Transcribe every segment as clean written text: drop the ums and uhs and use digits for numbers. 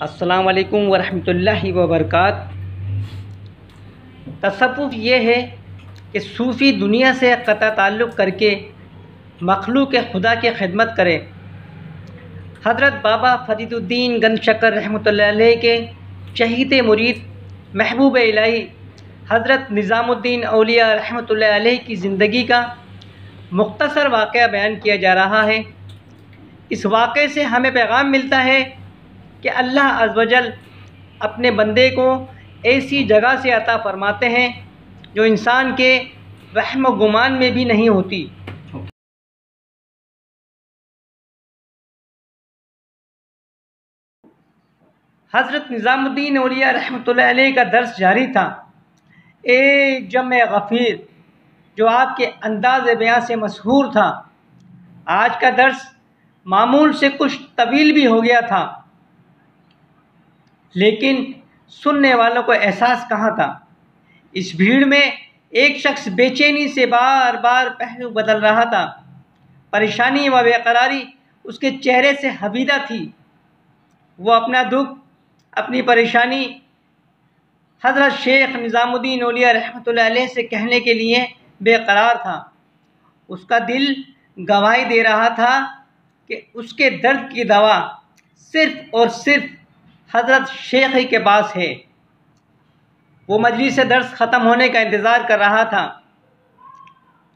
अस्सलाम वालेकुम वरहमतुल्लाहि वबरकात। तसव्वुफ़ ये है कि सूफ़ी दुनिया से क़ता ताल्लुक़ करके मखलूक़ खुदा की खिदमत करे। हज़रत बाबा फ़रीदुद्दीन गंजशकर रहमतुल्लाह अलैह के चहीते मुरीद महबूब इलाही हज़रत निज़ामुद्दीन औलिया रहमतुल्लाह अलैह की ज़िंदगी का मुख्तसर वाक़या बयान किया जा रहा है। इस वाक़े से हमें पैगाम मिलता है कि अल्लाह अज़्ज़ व जल अपने बंदे को ऐसी जगह से अता फ़रमाते हैं जो इंसान के वहम व गुमान में भी नहीं होती। हज़रत निज़ामुद्दीन औलिया रहमतुल्लाह अलैह का दर्स जारी था। ए जमे गफ़ीर जो आपके अंदाज़ बयां से मशहूर था। आज का दर्स मामूल से कुछ तवील भी हो गया था, लेकिन सुनने वालों को एहसास कहाँ था। इस भीड़ में एक शख्स बेचैनी से बार बार पहलू बदल रहा था। परेशानी व बेकरारी उसके चेहरे से हबीदा थी। वो अपना दुख, अपनी परेशानी हज़रत शेख निज़ामुद्दीन औलिया रहमतुल्लाह अलैह से कहने के लिए बेकरार था। उसका दिल गवाही दे रहा था कि उसके दर्द की दवा सिर्फ़ और सिर्फ़ हज़रत शेख ही के पास है। वो मजलिस से दर्स ख़त्म होने का इंतज़ार कर रहा था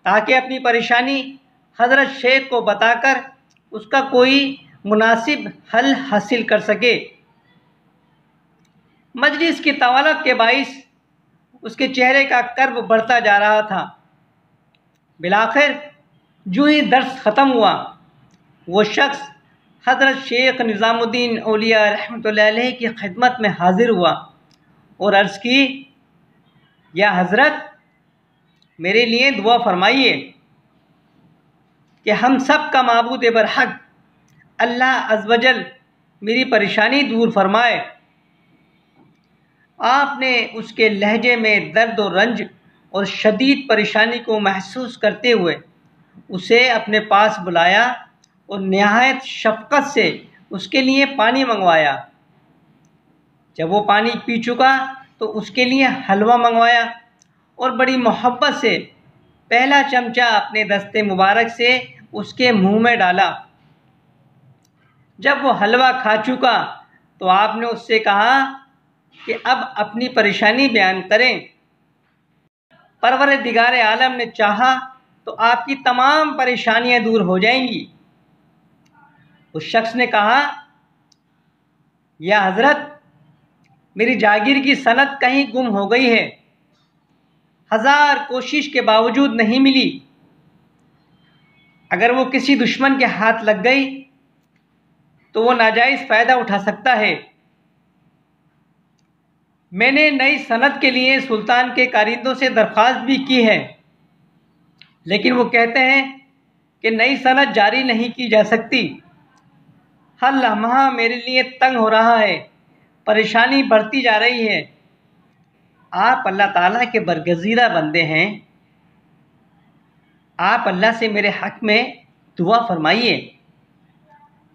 ताकि अपनी परेशानी हज़रत शेख को बताकर उसका कोई मुनासिब हल हासिल कर सके। मजलिस की तवालत के बाइस उसके चेहरे का कर्ब बढ़ता जा रहा था। बिलाखिर जो ही दर्स ख़त्म हुआ, वो शख्स हज़रत शेख निज़ामुद्दीन औलिया रहमतुल्लाह अलैह की खिदमत में हाज़िर हुआ और अर्ज़ की, या हज़रत, मेरे लिए दुआ फरमाइए कि हम सब का माबूद बरहक अल्लाह अज़्ज़ व जल मेरी परेशानी दूर फरमाए। आपने उसके लहजे में दर्द और रंज और शदीद परेशानी को महसूस करते हुए उसे अपने पास बुलाया और नहायत शफ़क़त से उसके लिए पानी मंगवाया। जब वो पानी पी चुका तो उसके लिए हलवा मंगवाया और बड़ी मोहब्बत से पहला चमचा अपने दस्ते मुबारक से उसके मुंह में डाला। जब वो हलवा खा चुका तो आपने उससे कहा कि अब अपनी परेशानी बयान करें। परवरदिगार आलम ने चाहा तो आपकी तमाम परेशानियां दूर हो जाएंगी। उस शख्स ने कहा, या हज़रत, मेरी जागीर की सनद कहीं गुम हो गई है, हज़ार कोशिश के बावजूद नहीं मिली। अगर वो किसी दुश्मन के हाथ लग गई तो वो नाजायज़ फ़ायदा उठा सकता है। मैंने नई सनद के लिए सुल्तान के कारिंदों से दरख्वास्त भी की है, लेकिन वो कहते हैं कि नई सनद जारी नहीं की जा सकती। हर लम्हा मेरे लिए तंग हो रहा है, परेशानी बढ़ती जा रही है। आप अल्लाह ताला के बरगज़ीदा बंदे हैं, आप अल्लाह से मेरे हक़ में दुआ फरमाइए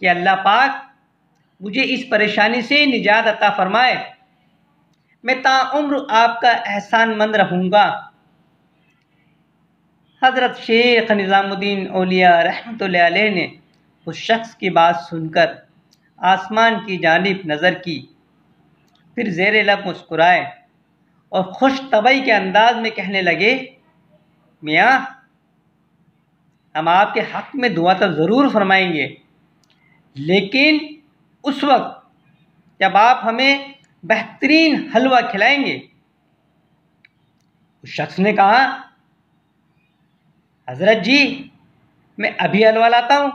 कि अल्लाह पाक मुझे इस परेशानी से निजात अता फ़रमाए। मैं ताउम्र आपका एहसानमंद रहूँगा। हज़रत शेख निज़ामुद्दीन औलिया रहमतुल्लाह अलैह ने उस शख्स की बात सुनकर आसमान की जानिब नज़र की, फिर ज़ेरे लब मुस्कुराए और खुश तबई के अंदाज में कहने लगे, मियाँ, हम आपके हक़ में दुआ तो ज़रूर फरमाएंगे, लेकिन उस वक्त जब आप हमें बेहतरीन हलवा खिलाएंगे। उस शख्स ने कहा, हज़रत जी, मैं अभी हलवा लाता हूँ।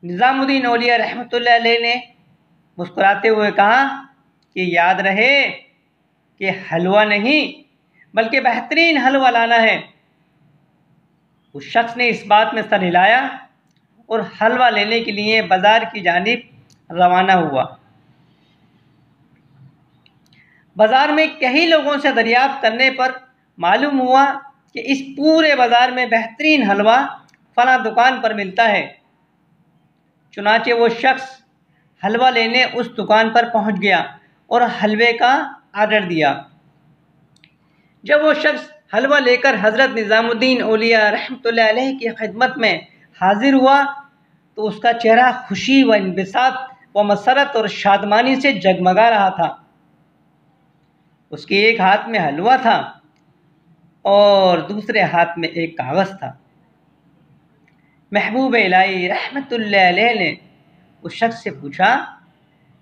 निज़ामुद्दीन औलिया रहमतुल्लाह अलैह ने मुस्कुराते हुए कहा कि याद रहे कि हलवा नहीं बल्कि बेहतरीन हलवा लाना है। उस शख्स ने इस बात में सर हिलाया और हलवा लेने के लिए बाज़ार की जानिब रवाना हुआ। बाज़ार में कई लोगों से दरियाफ्त करने पर मालूम हुआ कि इस पूरे बाज़ार में बेहतरीन हलवा फ़लाँ दुकान पर मिलता है। चुनाचे वो शख्स हलवा लेने उस दुकान पर पहुंच गया और हलवे का आर्डर दिया। जब वो शख्स हलवा लेकर हज़रत निज़ामुद्दीन औलिया रहमतुल्लाह अलैह की खिदमत में हाजिर हुआ तो उसका चेहरा खुशी व इंबिसात व मसरत और शादमानी से जगमगा रहा था। उसके एक हाथ में हलवा था और दूसरे हाथ में एक कागज़ था। महबूब इलाही रहमतुल्लाह अलैह ने उस शख्स से पूछा,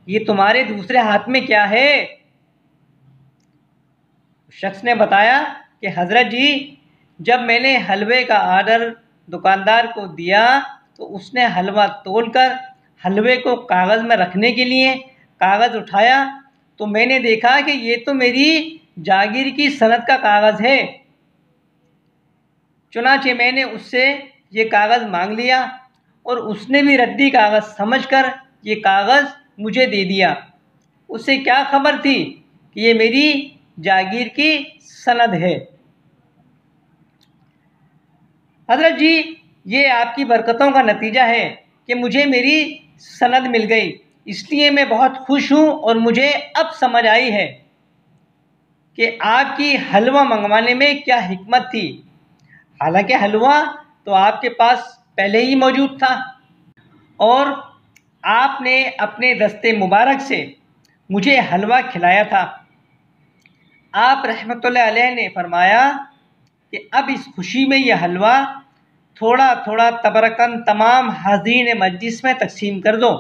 ये तुम्हारे दूसरे हाथ में क्या है? उस शख्स ने बताया कि हज़रत जी, जब मैंने हलवे का आर्डर दुकानदार को दिया तो उसने हलवा तोलकर हलवे को कागज़ में रखने के लिए कागज़ उठाया तो मैंने देखा कि ये तो मेरी जागीर की सनद का कागज़ है। चुनाचे मैंने उससे ये कागज़ मांग लिया और उसने भी रद्दी कागज़ समझकर ये कागज़ मुझे दे दिया। उसे क्या खबर थी कि ये मेरी जागीर की सनद है। हज़रत जी, ये आपकी बरकतों का नतीजा है कि मुझे मेरी सनद मिल गई, इसलिए मैं बहुत खुश हूँ और मुझे अब समझ आई है कि आपकी हलवा मंगवाने में क्या हिकमत थी। हालांकि हलवा तो आपके पास पहले ही मौजूद था और आपने अपने दस्ते मुबारक से मुझे हलवा खिलाया था। आप रहमतुल्लाह अलैह ने फरमाया कि अब इस खुशी में यह हलवा थोड़ा थोड़ा तबरकन तमाम हाज़रीन मजलिस में तकसीम कर दो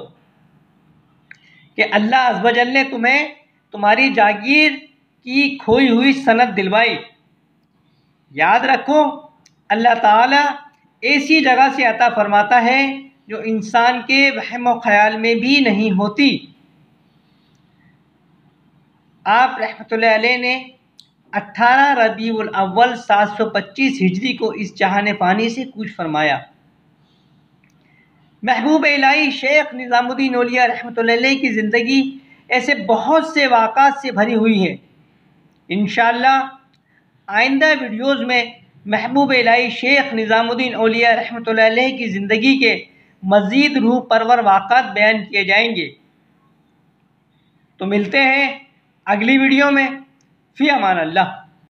कि अल्लाह अज़्ज़ व जल ने तुम्हें तुम्हारी जागीर की खोई हुई सनद दिलवाई। याद रखो, अल्लाह ताला ऐसी जगह से अता फरमाता है जो इंसान के वहम व ख्याल में भी नहीं होती। आप रहमतुल्लाह अलैह ने 18 रबीउल अव्वल 725 हिजरी को इस जहान फ़ानी से कूच फरमाया। महबूब इलाही शेख निज़ामुद्दीन औलिया रहमतुल्लाह अलैह की ज़िंदगी ऐसे बहुत से वाक़ात से भरी हुई है। इंशाअल्लाह आइंदा वीडियोज़ में महबूब इलाही शेख निज़ामुद्दीन औलिया रहमतुल्लाह अलैह की ज़िंदगी के मज़ीद रूह परवर वाक़ात बयान किए जाएंगे। तो मिलते हैं अगली वीडियो में। फ़ी अमान अल्लाह।